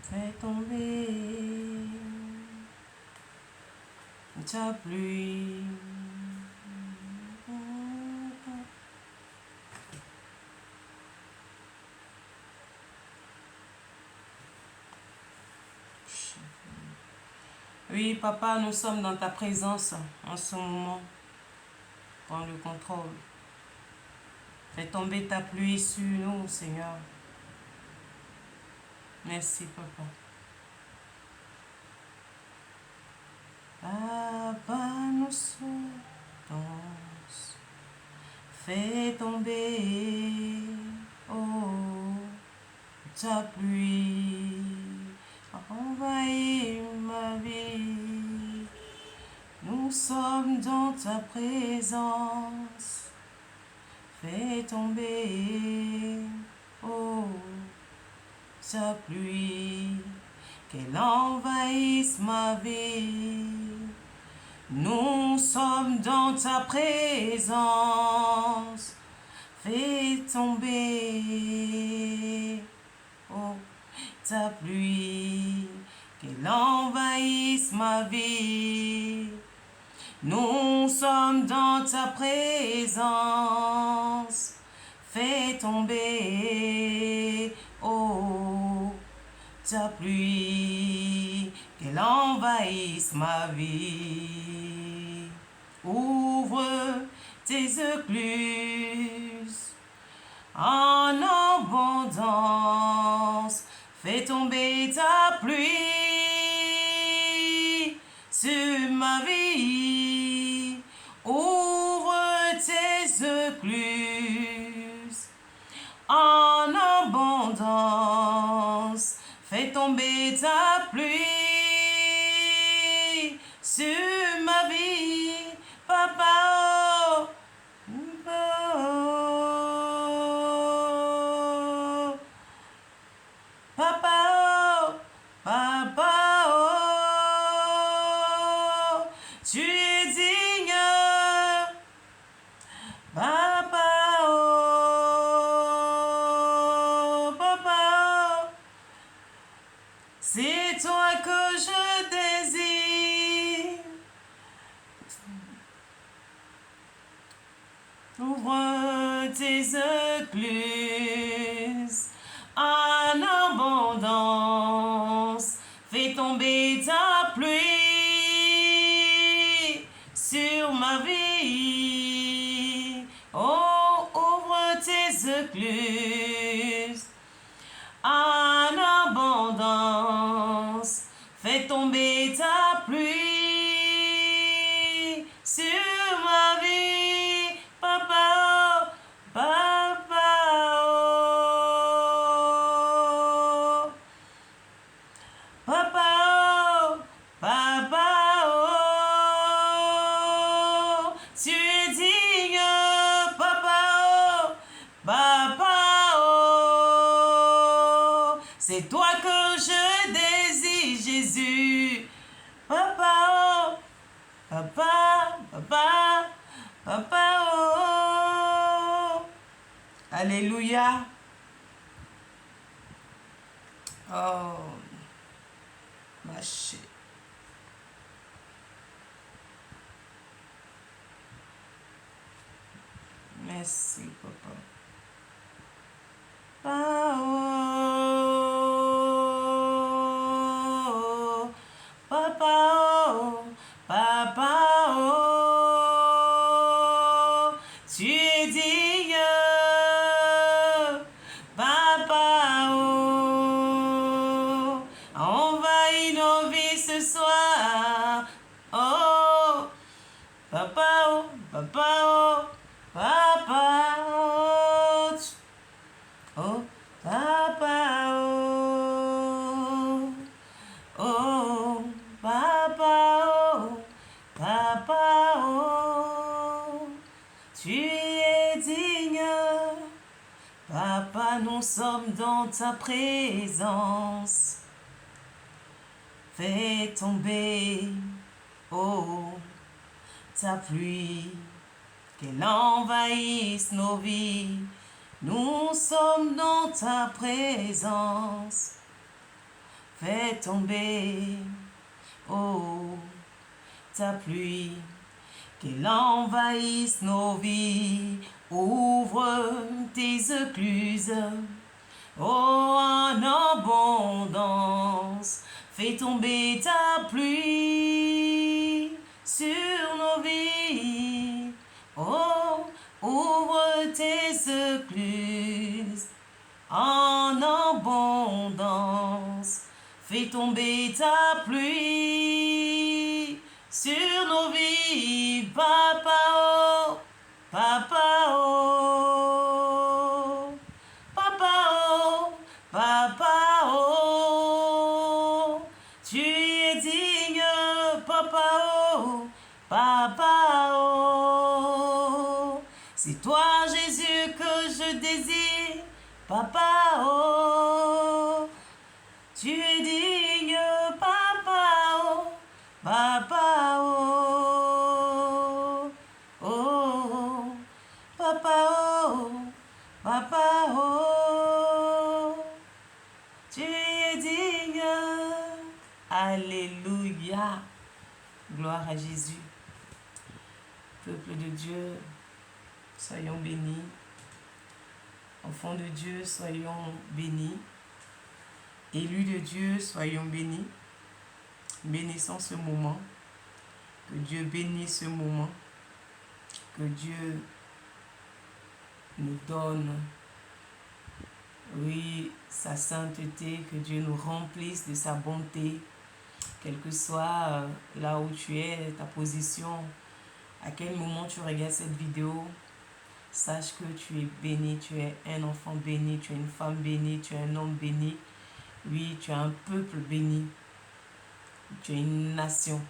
Fais tomber ta pluie. Oui, papa, nous sommes dans ta présence en ce moment. Prends le contrôle. Fais tomber ta pluie sur nous, Seigneur. Merci, papa. Papa, nous sommes. Fais tomber, oh, ta pluie. Envahis ma vie. Nous sommes dans ta présence. Fais tomber, oh, ta pluie. Qu'elle envahisse ma vie. Nous sommes dans ta présence. Fais tomber, oh, ta pluie. Qu'elle envahisse ma vie. Nous sommes dans ta présence. Fais tomber, oh, ta pluie, qu'elle envahisse ma vie. Ouvre tes écluses en abondance. Fais tomber ta pluie sur ma vie. Ouvre tes écluses en abondance. Fais tomber ta pluie sur ma vie, papa. Papa, papa, tu es digne, papa, papa, c'est toi que je désire. Ouvre tes écluses en abondance. Fais tomber ta pluie sur ma vie. Oh, ouvre tes écluses en abondance. Fais tomber ta pluie sur ma vie, papa, papa, oh. Papa, oh, papa, oh. Tu es digne, papa, oh, papa, oh. C'est toi que je désire, Jésus. Papa, oh, papa, papa, papa, oh. Alléluia. Oh, ma chérie. Merci, papa. Oh, papa, oh, papa, oh, tu es digne, papa, oh, envahis nos vies ce soir, oh, papa, oh, papa, oh, papa, oh, oh, papa, oh, oh, papa, oh, papa, oh, tu es digne, papa, nous sommes dans ta présence. Fais tomber, Oh, ta pluie, qu'elle envahisse nos vies. Nous sommes dans ta présence. Fais tomber, oh, ta pluie, qu'elle envahisse nos vies. Ouvre tes écluses, oh, en abondance. Fais tomber ta pluie sur nos vies. Oh, ouvre tes écluses en abondance. Fais tomber ta pluie sur nos vies, Papa, oh, Papa, oh, Papa, oh, Papa, oh, tu es digne, Papa, oh, Papa, oh, c'est toi, Jésus, que je désire, Papa, oh, tu es digne, Papa, oh, Papa, oh, oh, Papa, oh, Papa, oh, tu es digne. Alléluia. Gloire à Jésus. Peuple de Dieu, soyons bénis. Enfants de Dieu, soyons bénis. Élus de Dieu, soyons bénis. Bénissons ce moment. Que Dieu bénisse ce moment. Que Dieu nous donne, oui, sa sainteté. Que Dieu nous remplisse de sa bonté. Quel que soit là où tu es, ta position, à quel moment tu regardes cette vidéo, sache que tu es béni, tu es un enfant béni, tu es une femme bénie, tu es un homme béni. Oui, tu es un peuple béni. Tu es une nation.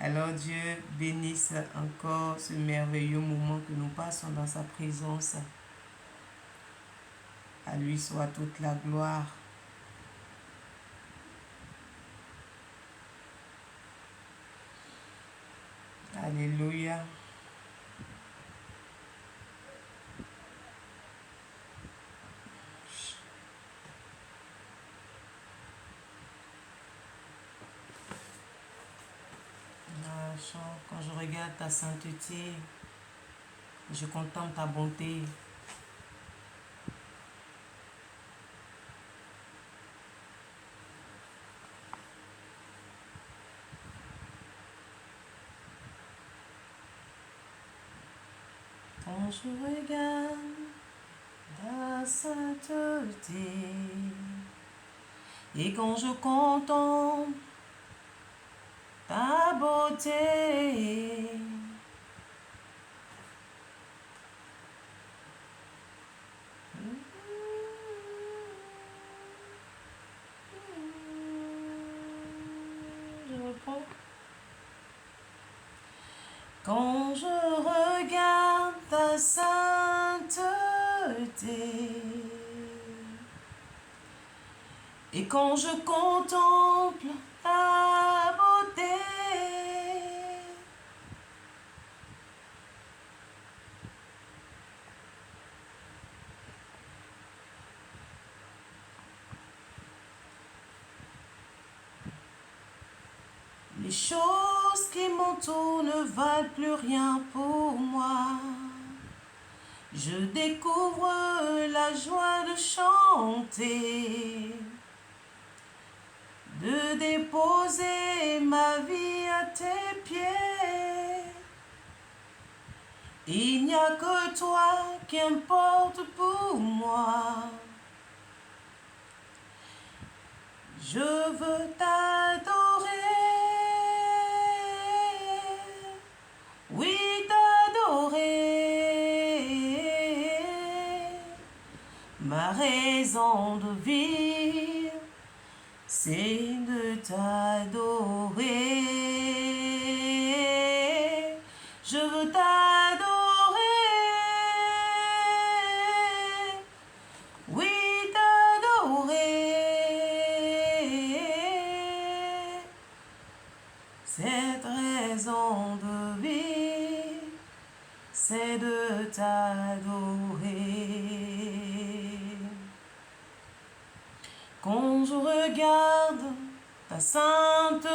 Alors Dieu bénisse encore ce merveilleux moment que nous passons dans sa présence. À lui soit toute la gloire. Alléluia. Quand je regarde ta sainteté, je contemple ta bonté. Quand je regarde ta sainteté et quand je contemple ta beauté, je reprends. Quand je regarde ta sainteté et quand je contemple ta beauté, les choses qui m'entourent ne valent plus rien pour moi. Je découvre la joie de chanter, de déposer ma vie à tes pieds. Il n'y a que toi qui importe pour moi. Je veux t'adorer, oui t'adorer. Ma raison de vivre, c'est de t'adorer. Je veux t'adorer, oui t'adorer. Cette raison de vie, c'est de t'adorer. Quand je regarde ta sainteté,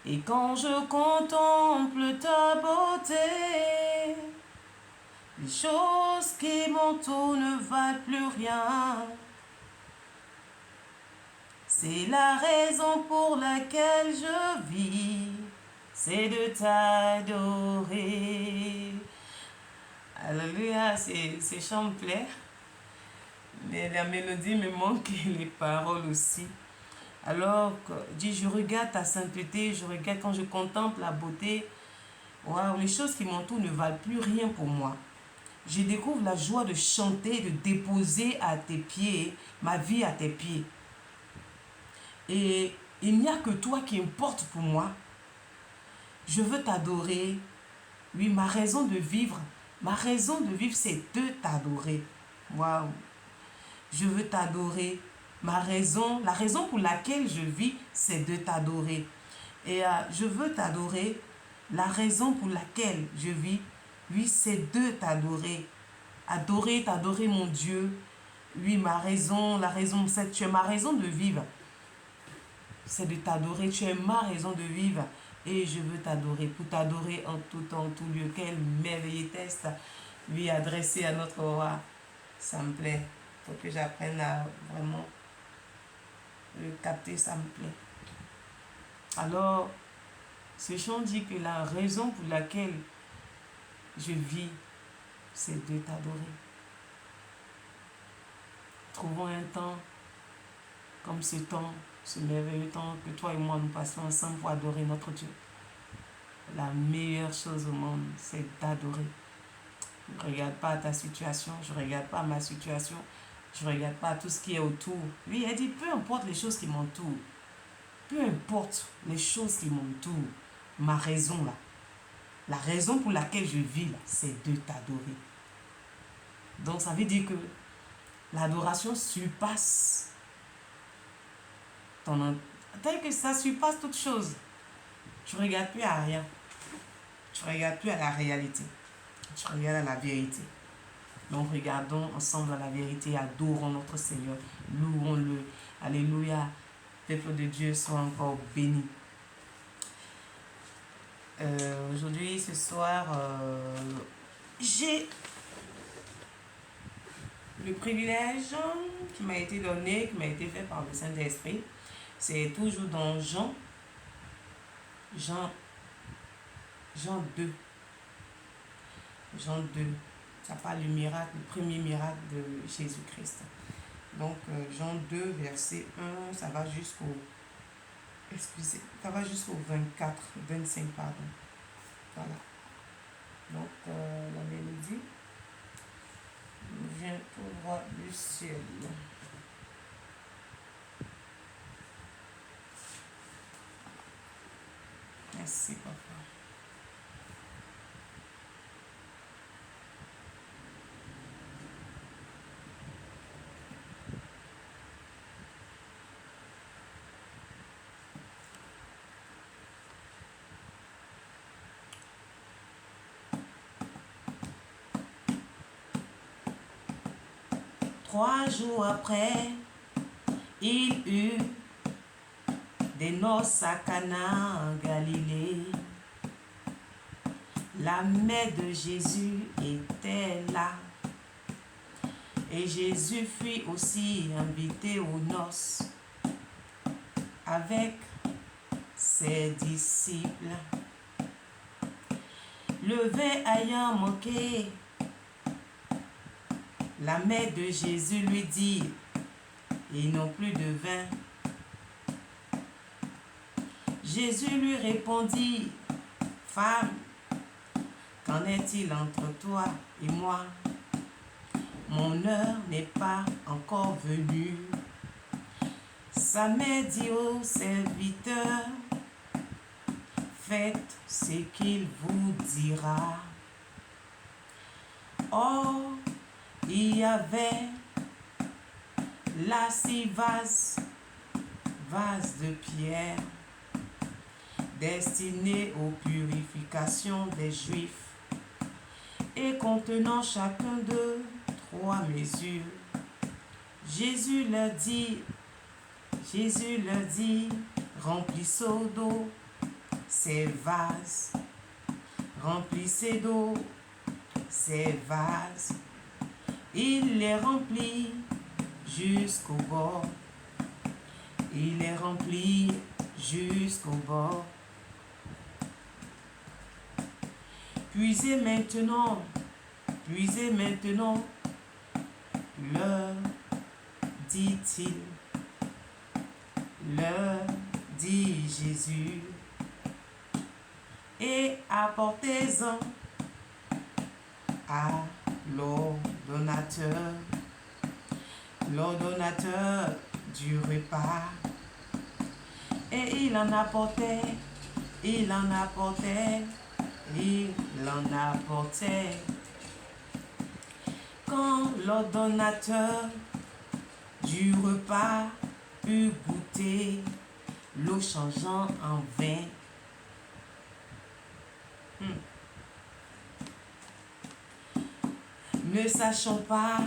et quand je contemple ta beauté, les choses qui m'entourent ne valent plus rien. C'est la raison pour laquelle je vis, c'est de t'adorer. Alléluia, c'est chant me plaît. Mais la mélodie me manque et les paroles aussi. Alors, dis, je regarde ta sainteté, je regarde quand je contemple la beauté. Waouh, les choses qui m'entourent ne valent plus rien pour moi. Je découvre la joie de chanter, de déposer à tes pieds, ma vie à tes pieds. Et il n'y a que toi qui importe pour moi. Je veux t'adorer. Oui, ma raison de vivre, c'est de t'adorer. Waouh. Je veux t'adorer. La raison pour laquelle je vis, c'est de t'adorer. Et je veux t'adorer. La raison pour laquelle je vis, oui, c'est de t'adorer. T'adorer mon Dieu. Oui, tu es ma raison de vivre. C'est de t'adorer. Tu es ma raison de vivre. Et je veux t'adorer. Pour t'adorer en tout temps, en tout lieu. Quel merveilleux test lui adressé à notre roi. Ça me plaît. Il faut que j'apprenne à vraiment le capter, ça me plaît. Alors, ce chant dit que la raison pour laquelle je vis, c'est de t'adorer. Trouvons un temps comme ce temps, ce merveilleux temps que toi et moi nous passons ensemble pour adorer notre Dieu. La meilleure chose au monde, c'est d'adorer. Je ne regarde pas ta situation, je ne regarde pas ma situation, je ne regarde pas tout ce qui est autour. Lui, il a dit, peu importe les choses qui m'entourent, peu importe les choses qui m'entourent, ma raison là, la raison pour laquelle je vis là, c'est de t'adorer. Donc ça veut dire que l'adoration surpasse tel que ça surpasse toute chose. Tu ne regardes plus à rien. Tu ne regardes plus à la réalité. Tu regardes à la vérité. Donc regardons ensemble à la vérité, adorons notre Seigneur, louons-le. Alléluia. Peuple de Dieu, soit encore béni. Aujourd'hui, ce soir, j'ai le privilège qui m'a été donné, qui m'a été fait par le Saint-Esprit. C'est toujours dans Jean 2. Jean 2. Ça parle du miracle, le premier miracle de Jésus-Christ. Donc, Jean 2, verset 1, ça va jusqu'au 24, 25, pardon. Voilà. Donc, la mélodie vient tout droit du ciel. Merci, papa. Trois jours après, il eut des noces à Cana en Galilée. La mère de Jésus était là. Et Jésus fut aussi invité aux noces avec ses disciples. Le vin ayant manqué, la mère de Jésus lui dit, ils n'ont plus de vin. Jésus lui répondit, femme, qu'en est-il entre toi et moi? Mon heure n'est pas encore venue. Sa mère dit au serviteur, faites ce qu'il vous dira. Or, il y avait là 6 vases vase de pierre, destiné aux purifications des Juifs, et contenant chacun d'eux 3 mesures. Jésus leur dit, remplissez d'eau ces vases, remplissez d'eau ces vases. Il les remplit jusqu'au bord. Il les remplit jusqu'au bord. Puisez maintenant, leur dit-il, leur dit Jésus, et apportez-en à l'ordonnateur du repas. Et il en apportait. Quand l'ordonnateur du repas eut goûté l'eau changeant en vin, ne sachant pas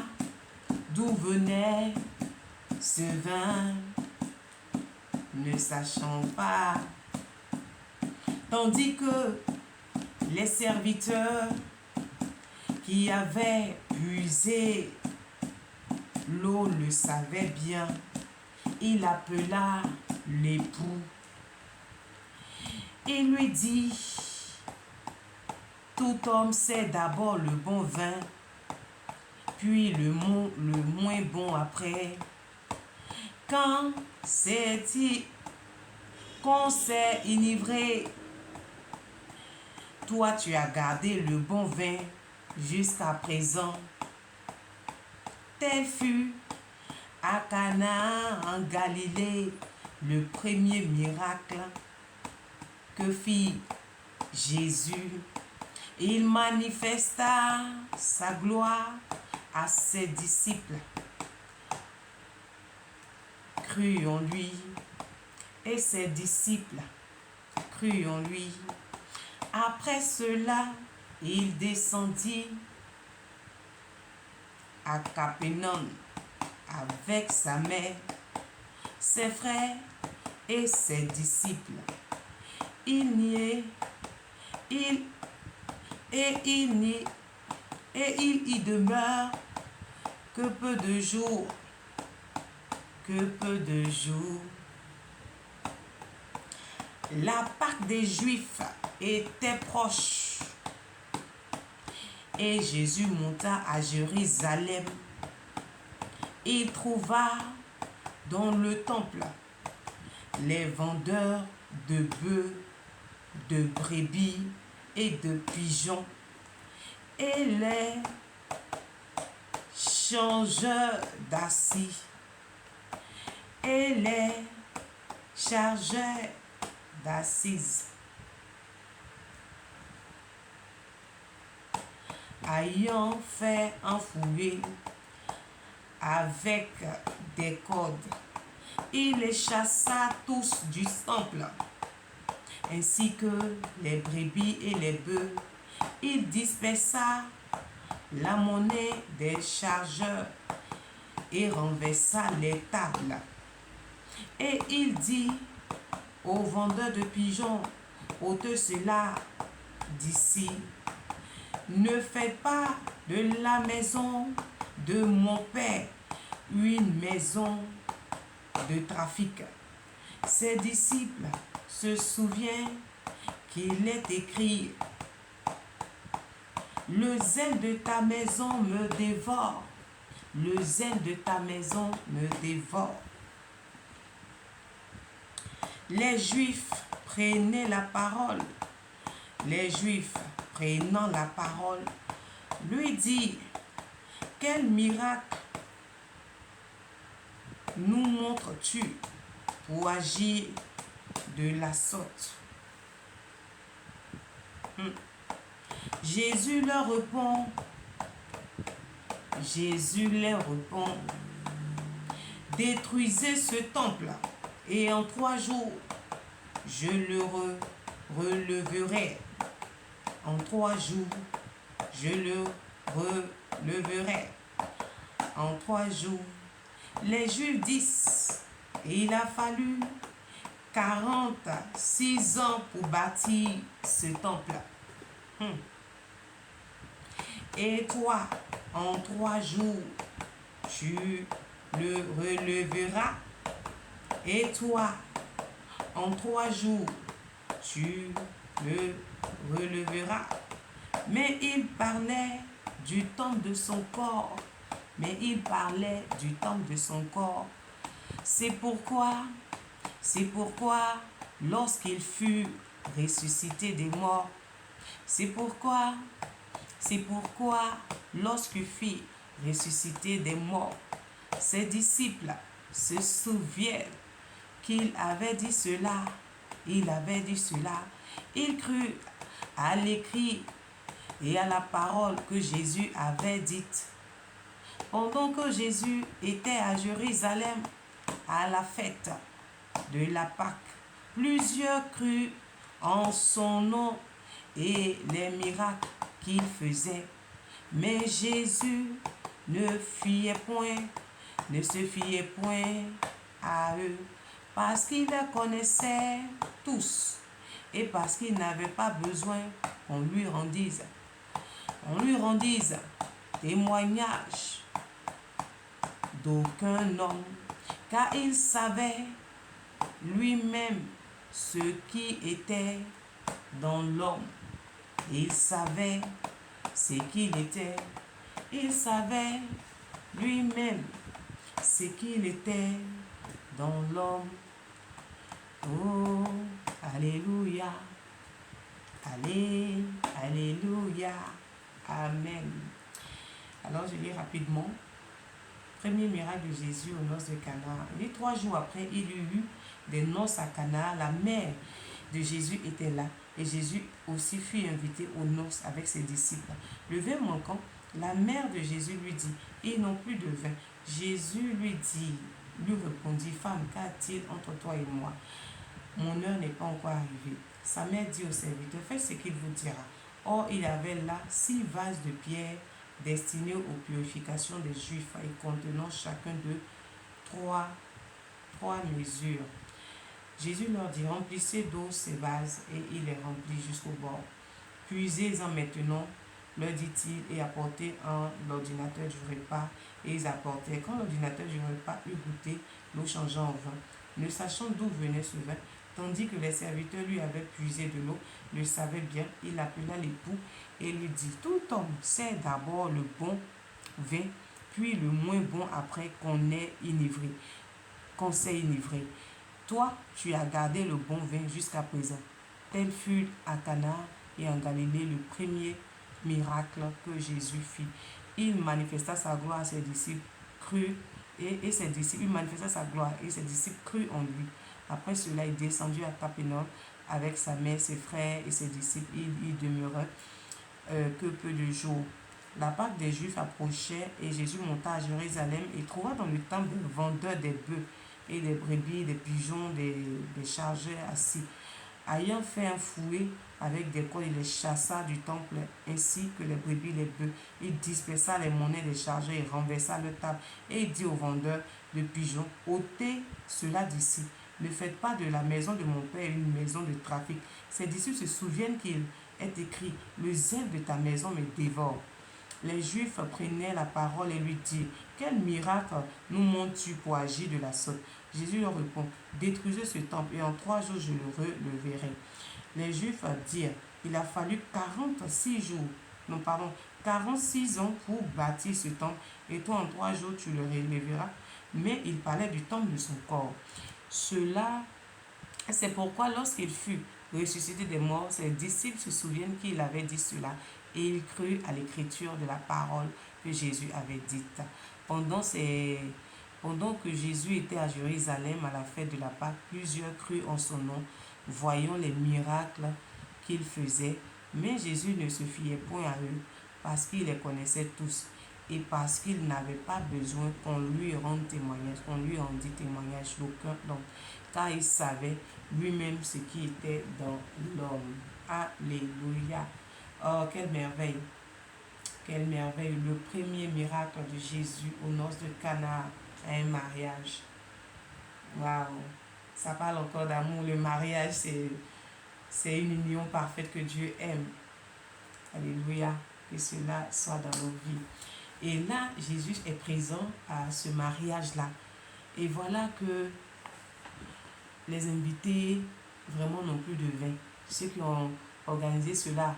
d'où venait ce vin, ne sachant pas, tandis que les serviteurs qui avaient puisé l'eau le savaient bien, il appela l'époux et lui dit, tout homme sait d'abord le bon vin, puis le moins bon après. Quand qu'on s'est enivré, toi tu as gardé le bon vin jusqu'à présent. Tel fut à Cana en Galilée le premier miracle que fit Jésus. Il manifesta sa gloire à ses disciples, crurent en lui, et ses disciples crurent en lui. Après cela, il descendit à Capernaum avec sa mère, ses frères et ses disciples. Il y demeure que peu de jours. La Pâque des Juifs était proche et Jésus monta à Jérusalem. Il trouva dans le temple les vendeurs de bœufs, de brebis et de pigeons et les changeurs d'assis et les chargeurs d'assises. Ayant fait enfouer avec des cordes, il les chassa tous du temple, ainsi que les brebis et les bœufs. Il dispersa la monnaie des chargeurs et renversa les tables. Et il dit aux vendeurs de pigeons, ôtez cela d'ici. Ne faites pas de la maison de mon Père une maison de trafic. Ses disciples se souviennent qu'il est écrit, le zèle de ta maison me dévore. Le zèle de ta maison me dévore. Les Juifs prenaient la parole. Les Juifs prenant la parole lui dit, quel miracle nous montres-tu pour agir de la sorte? Jésus leur répond, détruisez ce temple et en 3 jours, je le releverai. En 3 jours, je le releverai. En 3 jours. Les Juifs disent, il a fallu 46 ans pour bâtir ce temple. Et toi, en 3 jours, tu le releveras. Et toi, en 3 jours, tu le releveras. Mais il parlait du temple de son corps. Mais il parlait du temple de son corps. C'est pourquoi, lorsqu'il fut ressuscité des morts, c'est pourquoi, lorsqu'il fut ressuscité des morts, ses disciples se souviennent qu'il avait dit cela. Il avait dit cela. Il crut à l'écrit et à la parole que Jésus avait dite. Pendant que Jésus était à Jérusalem à la fête de la Pâque, plusieurs crurent en son nom et les miracles qu'il faisait. Mais Jésus ne se fiait point à eux, parce qu'il les connaissait tous et parce qu'il n'avait pas besoin qu'on lui rendise témoignage d'aucun homme, car il savait lui-même ce qui était dans l'homme. Il savait ce qu'il était. Il savait lui-même ce qu'il était dans l'homme. Oh, alléluia. Alléluia. Amen. Alors je lis rapidement. Premier miracle de Jésus aux noces de Cana. Et 3 jours après, il y eut des noces à Cana. La mère de Jésus était là. Et Jésus aussi fut invité aux noces avec ses disciples. Le vin manquant, la mère de Jésus lui dit, ils n'ont plus de vin. Jésus lui répondit, femme, qu'a-t-il entre toi et moi? Mon heure n'est pas encore arrivée. Sa mère dit au serviteur, faites ce qu'il vous dira. Or, il y avait là 6 vases de pierre destinés aux purifications des Juifs et contenant chacun de 3 mesures. Jésus leur dit, remplissez d'eau ces vases, et il les remplit jusqu'au bord. Puisez-en maintenant, leur dit-il, et apportez en l'ordinateur du repas. Et ils apportèrent. Quand l'ordinateur du repas eut goûté l'eau changeant en vin, ne sachant d'où venait ce vin, tandis que les serviteurs lui avaient puisé de l'eau, le savaient bien, il appela l'époux et lui dit, tout homme sait d'abord le bon vin, puis le moins bon après qu'on s'est inivré. Toi, tu as gardé le bon vin jusqu'à présent. Tel fut à Cana et en Galilée le premier miracle que Jésus fit. Il manifesta sa gloire à ses disciples, il manifesta sa gloire et ses disciples crurent en lui. Après cela, il descendit à Capernaum avec sa mère, ses frères et ses disciples. Il y demeurait que peu de jours. La Pâque des Juifs approchait et Jésus monta à Jérusalem et trouva dans le temple des vendeurs des bœufs et des brebis, des pigeons, des chargeurs assis. Ayant fait un fouet avec des cordes, il les chassa du temple ainsi que les brebis et les bœufs. Il dispersa les monnaies des chargeurs et renversa leur table. Et il dit aux vendeurs de pigeons, ôtez cela d'ici. Ne faites pas de la maison de mon père une maison de trafic. Ses disciples se souviennent qu'il est écrit, le zèle de ta maison me dévore. Les Juifs prenaient la parole et lui dirent, quel miracle nous montres-tu pour agir de la sorte? Jésus leur répond, détruisez ce temple et en 3 jours je le releverai. Les Juifs dirent, il a fallu 46 ans pour bâtir ce temple et toi en 3 jours tu le relèveras. Mais il parlait du temple de son corps. C'est pourquoi lorsqu'il fut ressuscité des morts, ses disciples se souviennent qu'il avait dit cela et ils crurent à l'écriture de la parole que Jésus avait dite. Pendant que Jésus était à Jérusalem à la fête de la Pâque, plusieurs crurent en son nom, voyant les miracles qu'il faisait. Mais Jésus ne se fiait point à eux parce qu'il les connaissait tous et parce qu'il n'avait pas besoin qu'on lui rende témoignage, qu'on lui rendit témoignage d'aucun homme, car il savait lui-même ce qui était dans l'homme. Alléluia. Oh, quelle merveille! Quelle merveille! Le premier miracle de Jésus aux noces de Cana, un mariage. Waouh! Ça parle encore d'amour. Le mariage, c'est une union parfaite que Dieu aime. Alléluia. Que cela soit dans nos vies. Et là, Jésus est présent à ce mariage-là. Et voilà que les invités vraiment n'ont plus de vin. Ceux qui ont organisé cela.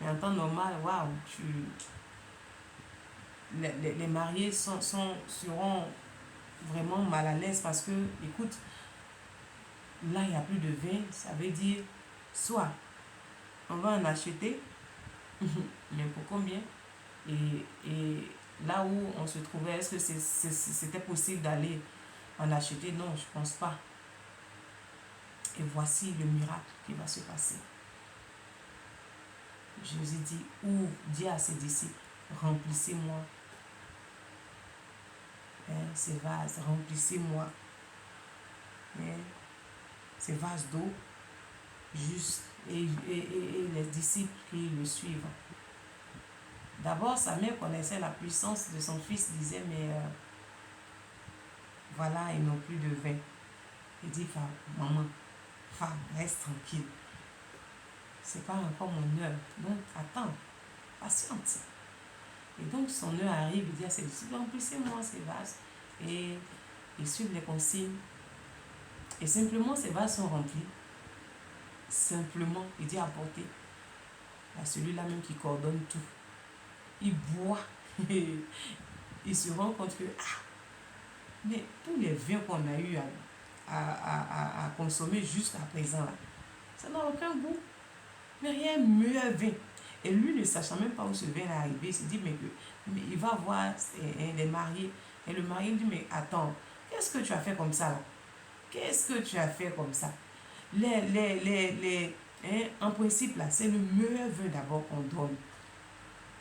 Mais en temps normal, waouh, les mariés seront vraiment mal à l'aise parce que, écoute, là, il n'y a plus de vin. Ça veut dire, soit on va en acheter, mais pour combien? Et là où on se trouvait, est-ce que c'était possible d'aller en acheter? Non, je ne pense pas. Et voici le miracle qui va se passer. Jésus dit à ses disciples, remplissez-moi ces vases, remplissez-moi ces vases d'eau, juste, et les disciples qui le suivent. D'abord, sa mère connaissait la puissance de son fils, disait, mais voilà, ils n'ont plus de vin. Il dit, maman, femme, reste tranquille. C'est pas encore mon heure. Donc, attends, patiente. Et donc, son heure arrive, il dit à ses disciples, remplissez-moi ces vases. Et ils suivent les consignes. Et simplement, ces vases sont remplis. Simplement, il dit apporter à celui-là même qui coordonne tout. Il boit. Il se rend compte que, mais tous les vins qu'on a eu à consommer jusqu'à présent, là, ça n'a aucun goût. Mais rien meilleur vin. Et lui, ne sachant même pas où ce vin est arrivé, il se dit, mais il va voir les mariés. Et le marié dit, mais attends, qu'est-ce que tu as fait comme ça là? Qu'est-ce que tu as fait comme ça? En principe, là, c'est le meilleur vin d'abord qu'on donne.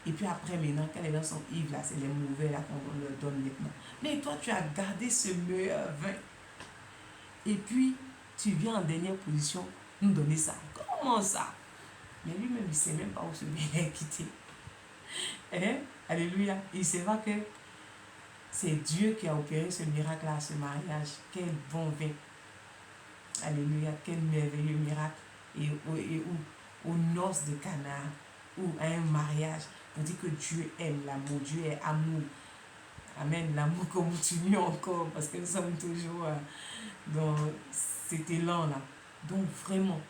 Et puis après, maintenant, quand les gens sont ivres, là, c'est les mauvais là qu'on leur donne maintenant. Mais toi, tu as gardé ce meilleur vin. Et puis, tu viens en dernière position nous donner ça. Comment ça? Mais lui-même, il ne sait même pas où ce vin est quitté. Alléluia. Il sait pas que c'est Dieu qui a opéré ce miracle-là, ce mariage. Quel bon vin. Alléluia. Quel merveilleux miracle. Et aux noces de Cana, ou à un mariage, on dit que Dieu aime l'amour. Dieu est amour. Amen. L'amour continue encore parce que nous sommes toujours dans cet élan-là. Donc vraiment,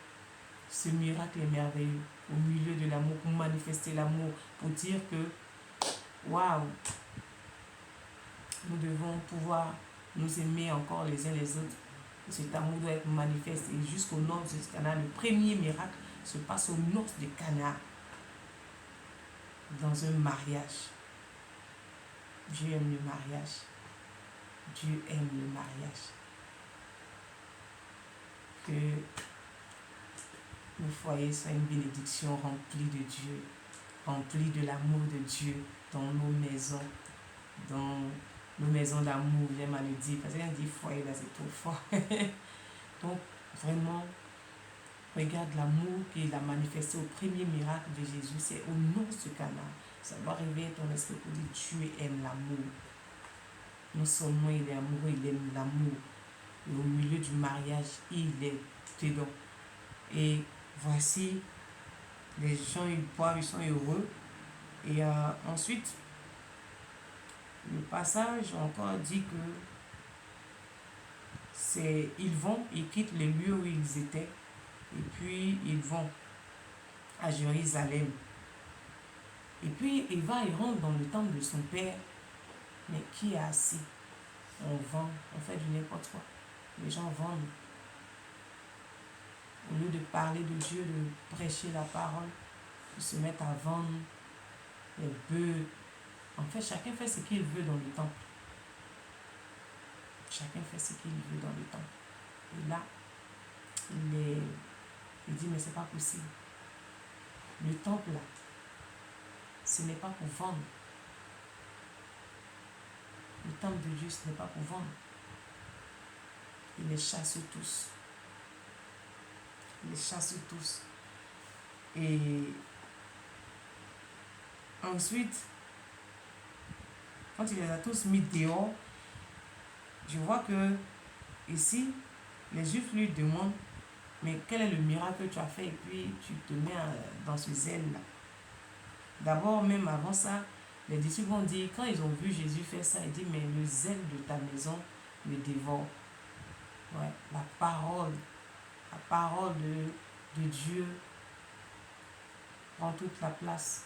ce miracle est merveilleux. Au milieu de l'amour, pour manifester l'amour, pour dire que, waouh, nous devons pouvoir nous aimer encore les uns les autres. Cet amour doit être manifesté. Et jusqu'aux noces de Cana, le premier miracle se passe aux noces de Cana, dans un mariage. Dieu aime le mariage. Dieu aime le mariage. Que nos foyers soient une bénédiction remplie de Dieu, remplie de l'amour de Dieu dans nos maisons, dans nos maisons d'amour, j'aime à le dire, parce qu'on dit foyer là, c'est trop fort. Donc, vraiment, regarde l'amour qu'il a manifesté au premier miracle de Jésus, c'est au nom de Cana. Ça doit réveiller ton esprit pour dire Dieu aime l'amour. Non seulement il est amoureux, il aime l'amour. Et au milieu du mariage, il est dedans. Et voici, les gens, ils boivent, ils sont heureux. Et ensuite, le passage encore dit que ils vont, ils quittent les lieux où ils étaient. Et puis, ils vont à Jérusalem. Et puis, il rentre dans le temple de son père. Mais qui est assis? On vend, on fait du n'importe quoi. Les gens vendent. Au lieu de parler de Dieu, de prêcher la parole, ils se mettent à vendre les bœufs. En fait, chacun fait ce qu'il veut dans le temple. Chacun fait ce qu'il veut dans le temple. Et là, il dit, mais c'est pas possible. Le temple, là, ce n'est pas pour vendre. Le temple de Dieu, ce n'est pas pour vendre. Il les chasse tous. Il les chasse tous. Et ensuite, quand il les a tous mis dehors, je vois que ici, les Juifs lui demandent, mais quel est le miracle que tu as fait? Et puis tu te mets dans ce zèle-là. D'abord, même avant ça, les disciples ont dit, quand ils ont vu Jésus faire ça, ils disent, mais le zèle de ta maison me dévore. Ouais, la parole de Dieu prend toute la place.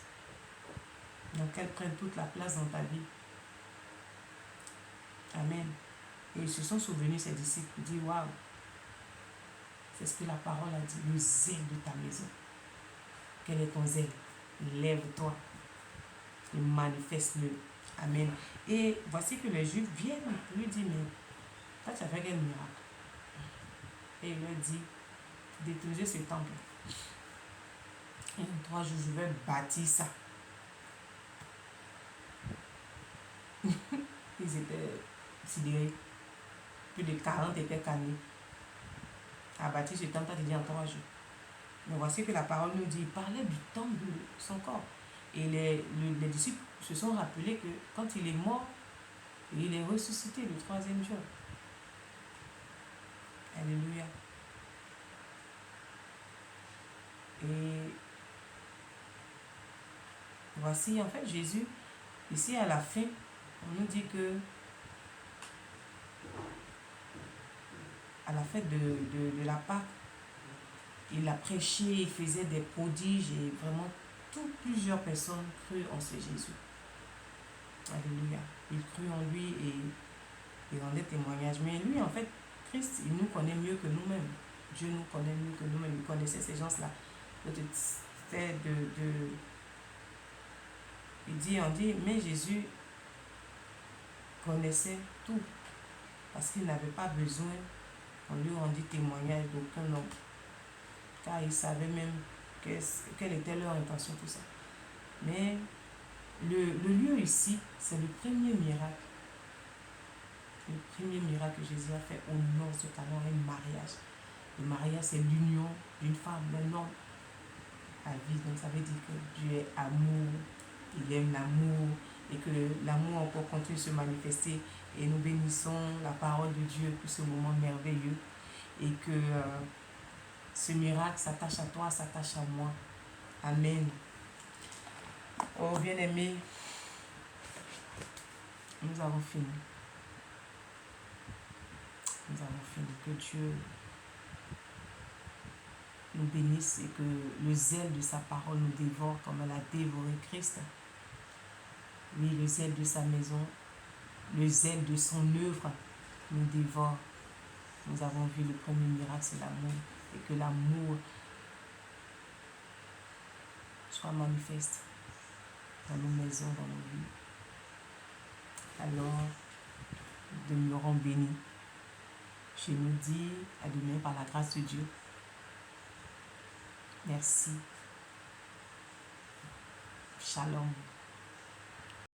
Donc qu'elle prenne toute la place dans ta vie. Amen. Et ils se sont souvenus, ces disciples, ils disent, waouh, c'est ce que la parole a dit, le zèle de ta maison. Quel est ton zèle? Lève-toi et manifeste-le. Amen. Et voici que les Juifs viennent lui dire, mais toi tu as fait quel miracle? Et il leur dit, détruisez ce temple. Et en 3 jours, je vais bâtir ça. Ils étaient sidérés. Plus de 40 étaient calmés. À bâtir ce temple, tu dit en 3 jours. Mais voici que la parole nous dit, il parlait du temple de son corps. Et les disciples se sont rappelés que quand il est mort, il est ressuscité le 3e jour. Alléluia. Et voici, en fait, Jésus, ici à la fin, on nous dit que à la fête de la Pâque, il a prêché, il faisait des prodiges et vraiment plusieurs personnes crurent en ce Jésus. Alléluia. Ils crurent en lui et rendaient témoignage. Mais lui, en fait, Christ, il nous connaît mieux que nous-mêmes. Dieu nous connaît mieux que nous-mêmes. Il connaissait ces gens-là. On dit, mais Jésus connaissait tout. Parce qu'il n'avait pas besoin qu'on lui rendit témoignage d'aucun homme. Car il savait même quelle était leur intention, tout ça. Mais le lieu ici, c'est le premier miracle. Le premier miracle que Jésus a fait au nom de Cana, un mariage. Le mariage, c'est l'union d'une femme, d'un homme à vie. Donc ça veut dire que Dieu est amour, il aime l'amour et que l'amour encore continue de se manifester. Et nous bénissons la parole de Dieu pour ce moment merveilleux. Et que ce miracle s'attache à toi, s'attache à moi. Amen. Oh bien-aimés, nous avons fini. Nous avons fini. Que Dieu nous bénisse et que le zèle de sa parole nous dévore comme elle a dévoré Christ. Oui, le zèle de sa maison, le zèle de son œuvre nous dévore. Nous avons vu le premier miracle, c'est l'amour. Et que l'amour soit manifeste dans nos maisons, dans nos vies. Alors, demeurons bénis. Je nous dis à demain par la grâce de Dieu. Merci. Shalom.